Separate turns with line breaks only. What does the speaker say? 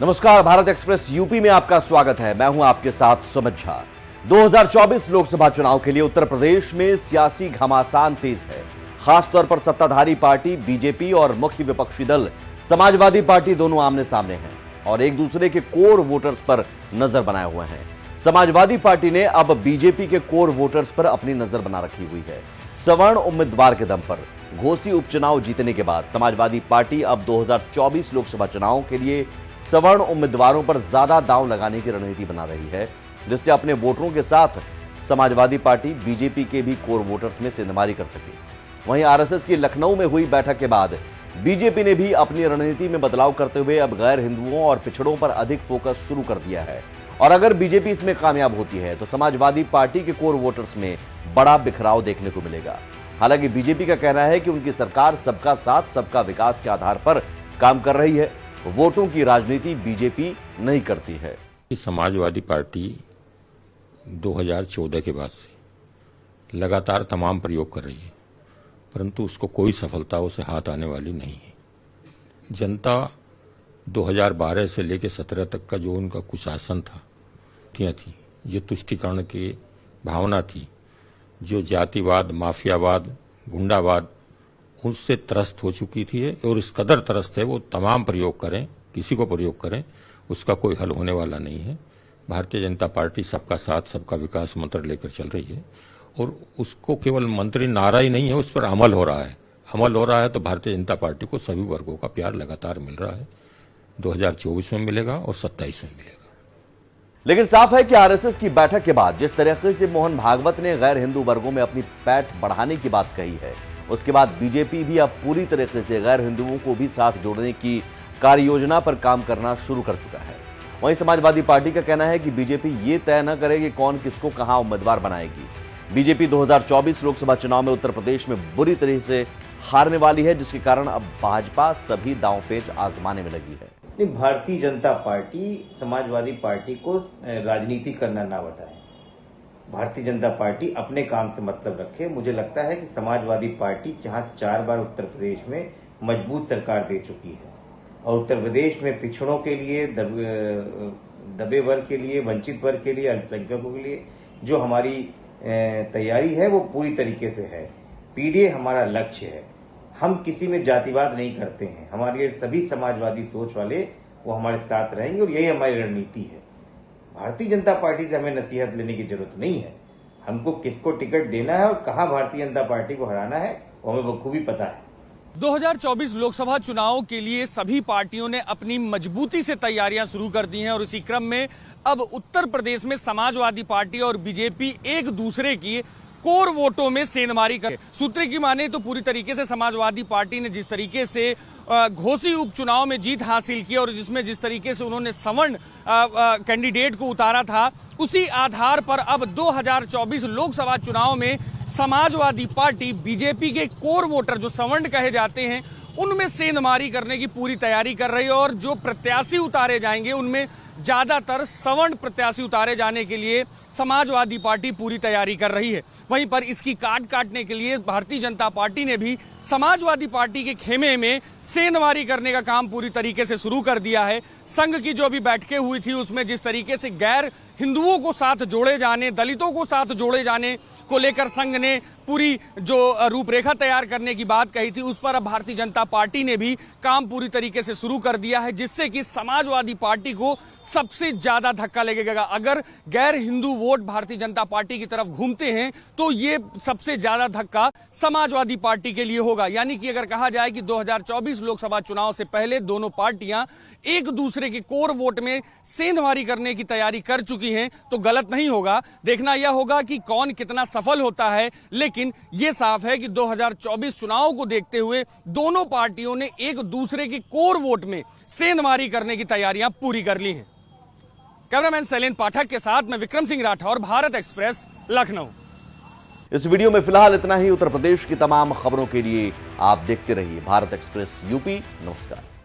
नमस्कार, Bharat express UP में आपका स्वागत है। मैं हूं आपके साथ सुमित झा। 2024 लोकसभा चुनाव के लिए उत्तर प्रदेश में सियासी घमासान तेज है। खासतौर पर सत्ताधारी पार्टी बीजेपी और मुख्य विपक्षी दल समाजवादी पार्टी दोनों आमने सामने हैं और एक दूसरे के कोर वोटर्स पर नजर बनाए हुए हैं। समाजवादी पार्टी ने अब बीजेपी के कोर वोटर्स पर अपनी नजर बना रखी हुई है। सवर्ण उम्मीदवार के दम पर घोसी उपचुनाव जीतने के बाद समाजवादी पार्टी अब 2024 लोकसभा चुनाव के लिए सवर्ण उम्मीदवारों पर ज्यादा दांव लगाने की रणनीति बना रही है, जिससे अपने वोटरों के साथ समाजवादी पार्टी बीजेपी के भी कोर वोटर्स में सेंधमारी कर सके। वहीं आरएसएस की लखनऊ में हुई बैठक के बाद बीजेपी ने भी अपनी रणनीति में बदलाव करते हुए अब गैर हिंदुओं और पिछड़ों पर अधिक फोकस शुरू कर दिया है और अगर बीजेपी इसमें कामयाब होती है तो समाजवादी पार्टी के कोर वोटर्स में बड़ा बिखराव देखने को मिलेगा। हालांकि बीजेपी का कहना है कि उनकी सरकार सबका साथ सबका विकास के आधार पर काम कर रही है, वोटों की राजनीति बीजेपी नहीं करती है।
समाजवादी पार्टी 2014 के बाद से लगातार तमाम प्रयोग कर रही है, परंतु उसको कोई सफलता उसे हाथ आने वाली नहीं है। जनता 2012 से लेकर 17 तक का जो उनका कुशासन था, थी जो तुष्टीकरण की भावना थी, जो जातिवाद, माफियावाद, गुंडावाद उससे त्रस्त हो चुकी थी और इस कदर त्रस्त है वो तमाम प्रयोग करें, किसी को प्रयोग करें, उसका कोई हल होने वाला नहीं है। भारतीय जनता पार्टी सबका साथ सबका विकास मंत्र लेकर चल रही है और उसको केवल मंत्री नारा ही नहीं है, उस पर अमल हो रहा है। अमल हो रहा है तो भारतीय जनता पार्टी को सभी वर्गों का प्यार लगातार मिल रहा है। 2024 में मिलेगा और 27 में मिलेगा।
लेकिन साफ है कि आरएसएस की बैठक के बाद जिस तरीके से मोहन भागवत ने गैर हिंदू वर्गों में अपनी पैठ बढ़ाने की बात कही है, उसके बाद बीजेपी भी अब पूरी तरीके से गैर हिंदुओं को भी साथ जोड़ने की कार्य योजना पर काम करना शुरू कर चुका है। वहीं समाजवादी पार्टी का कहना है कि बीजेपी ये तय न करे कि कौन किसको कहां उम्मीदवार बनाएगी। बीजेपी 2024 लोकसभा चुनाव में उत्तर प्रदेश में बुरी तरह से हारने वाली है, जिसके कारण अब भाजपा सभी दांवपेच आजमाने में लगी है।
भारतीय जनता पार्टी समाजवादी पार्टी को राजनीति करना ना बताए। भारतीय जनता पार्टी अपने काम से मतलब रखे। मुझे लगता है कि समाजवादी पार्टी जहां 4 बार उत्तर प्रदेश में मजबूत सरकार दे चुकी है और उत्तर प्रदेश में पिछड़ों के लिए, दबे वर्ग के लिए, वंचित वर्ग के लिए, अल्पसंख्यकों के लिए जो हमारी तैयारी है वो पूरी तरीके से है। पीडीए हमारा लक्ष्य है। हम किसी में जातिवाद नहीं करते हैं। हमारे सभी समाजवादी सोच वाले वो हमारे साथ रहेंगे और यही हमारी रणनीति है। भारतीय जनता पार्टी से हमें नसीहत लेने की जरूरत नहीं है। हमको किसको टिकट देना है और कहां भारतीय जनता पार्टी को हराना है वो हमें बखूबी पता है।
2024 लोकसभा चुनाव के लिए सभी पार्टियों ने अपनी मजबूती से तैयारियां शुरू कर दी हैं और इसी क्रम में अब उत्तर प्रदेश में समाजवादी पार्टी और बीजेपी एक दूसरे की कोर वोटों में सेंधमारी कर। सूत्र की माने तो पूरी तरीके से समाजवादी पार्टी ने जिस तरीके से घोसी उपचुनाव में जीत हासिल की और जिस तरीके से उन्होंने सवर्ण कैंडिडेट को उतारा था, उसी आधार पर अब 2024 लोकसभा चुनाव में समाजवादी पार्टी बीजेपी के कोर वोटर जो सवर्ण कहे जाते हैं उनमें सेंधमारी करने की पूरी तैयारी कर रही है और जो प्रत्याशी उतारे जाएंगे उनमें ज्यादातर सवर्ण प्रत्याशी उतारे जाने के लिए समाजवादी पार्टी पूरी तैयारी कर रही है। वहीं पर इसकी काट काटने के लिए भारतीय जनता पार्टी ने भी समाजवादी पार्टी के खेमे में सेंधमारी करने का काम पूरी तरीके से शुरू कर दिया है। संघ की जो अभी बैठकें हुई थी उसमें जिस तरीके से गैर हिंदुओं को साथ जोड़े जाने, दलितों को साथ जोड़े जाने को लेकर संघ ने पूरी जो रूपरेखा तैयार करने की बात कही थी, उस पर अब भारतीय जनता पार्टी ने भी काम पूरी तरीके से शुरू कर दिया है, जिससे कि समाजवादी पार्टी को सबसे ज्यादा धक्का लगेगा। अगर गैर हिंदू वोट भारतीय जनता पार्टी की तरफ घूमते हैं तो ये सबसे ज्यादा धक्का समाजवादी पार्टी के लिए होगा। यानी कि अगर कहा जाए कि 2024 लोकसभा चुनाव से पहले दोनों पार्टियां एक दूसरे के कोर वोट में सेंधमारी करने की तैयारी कर चुकी हैं तो गलत नहीं होगा। देखना यह होगा कि कौन कितना सफल होता है, लेकिन यह साफ है कि 2024 चुनाव को देखते हुए दोनों पार्टियों ने एक दूसरे के कोर वोट में सेंधमारी करने की तैयारियां पूरी कर ली हैं। कैमरामैन शैलेंद्र पाठक के साथ मैं विक्रम सिंह राठौर, भारत एक्सप्रेस, लखनऊ।
इस वीडियो में फिलहाल इतना ही। उत्तर प्रदेश की तमाम खबरों के लिए आप देखते रहिए भारत एक्सप्रेस यूपी। नमस्कार।